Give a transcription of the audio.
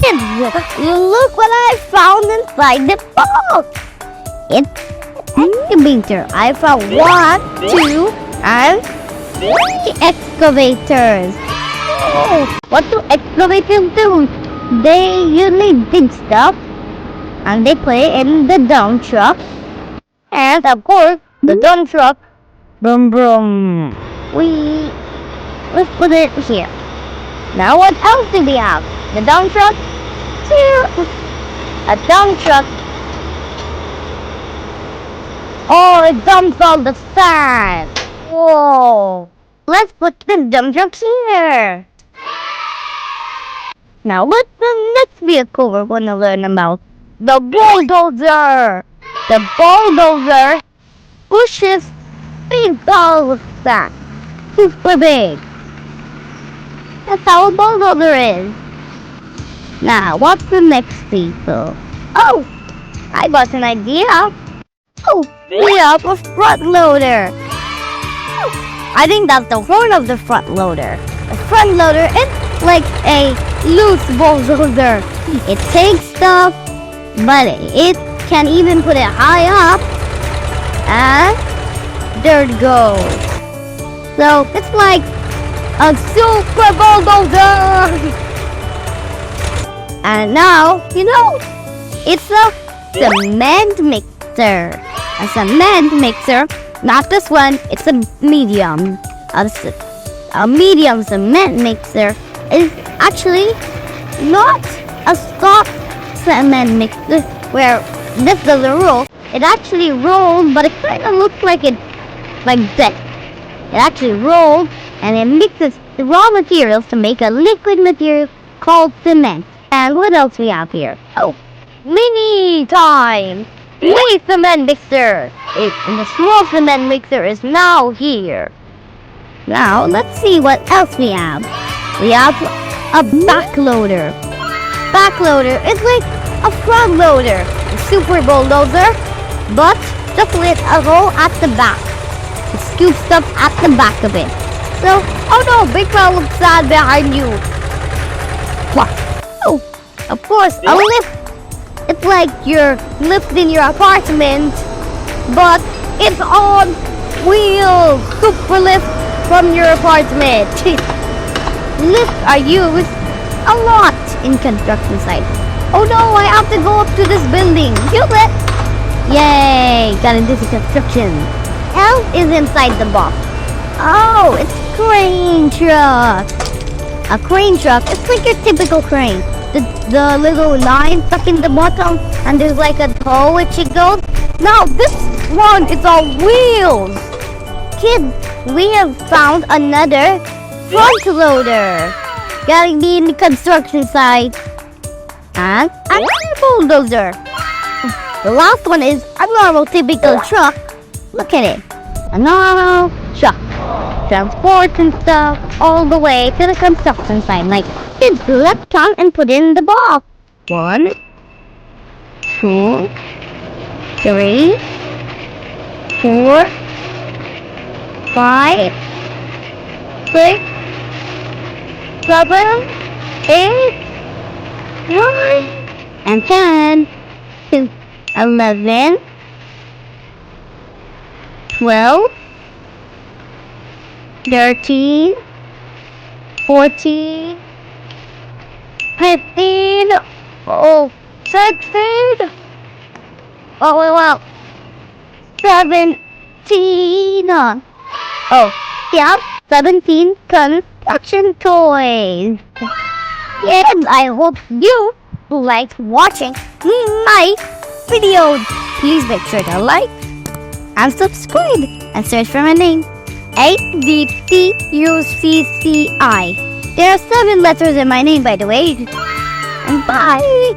Kids, look what I found inside the box. It's an excavator. I found 1, 2, and 3 excavators. Oh, what do excavators do? They usually dig stuff, and they play in the dump truck. And of course, the dump truck, boom boom. Let's put it here. Now what else do we have? The dump truck, here. A dump truck. Oh, it dumps all the sand. Whoa. Let's put the dump truck here. Now what's the next vehicle we're going to learn about? The bulldozer. The bulldozer pushes big balls of sand. Super big. That's how a bulldozer is. Now, what's the next vehicle? Oh, I got an idea. Oh, we have a front loader. I think that's the horn of the front loader. The front loader is like a loose bulldozer. It takes stuff, but it can even put it high up, and there it goes. So it's like a super bulldozer. And now, it's a cement mixer. A cement mixer, not this one, it's a medium. A medium cement mixer is actually not a soft cement mixer where this doesn't roll. It actually rolls, but it kind of looks like this. It actually rolls and it mixes the raw materials to make a liquid material called cement. And what else we have here? Oh, mini time! Mini cement mixer! And the small cement mixer is now here. Now, let's see what else we have. We have a backloader. Backloader is like a front loader. A super bulldozer, but just with a hole at the back. It scoops stuff at the back of it. So, oh no, big pile of sand behind you. What? Oh, of course, a lift. It's like you're lifting your apartment, but it's on wheels. Super lift from your apartment. Lifts are used a lot in construction sites. Oh no, I have to go up to this building. Use it. Yay, got into the construction. Else is inside the box. Oh, it's a crane truck. A crane truck, it's like your typical crane. The little line stuck in the bottom, and there's like a toe which it goes. Now this one is on wheels. Kids, we have found another front loader. Gotta be in the construction site. And another bulldozer. The last one is a normal typical truck. Look at it. A normal truck. Transporting stuff all the way to the construction site. Like, it's left on and put in the box. 1, 2, 3, 4, 5, 6, 7, 8, 9, and 10, 11, 12, 13, 14, 15, 16, 17. Yeah, 17 construction toys. Yes, I hope you liked watching my videos. Please make sure to like and subscribe and search for my name, Adducci. There are 7 letters in my name, by the way. And bye.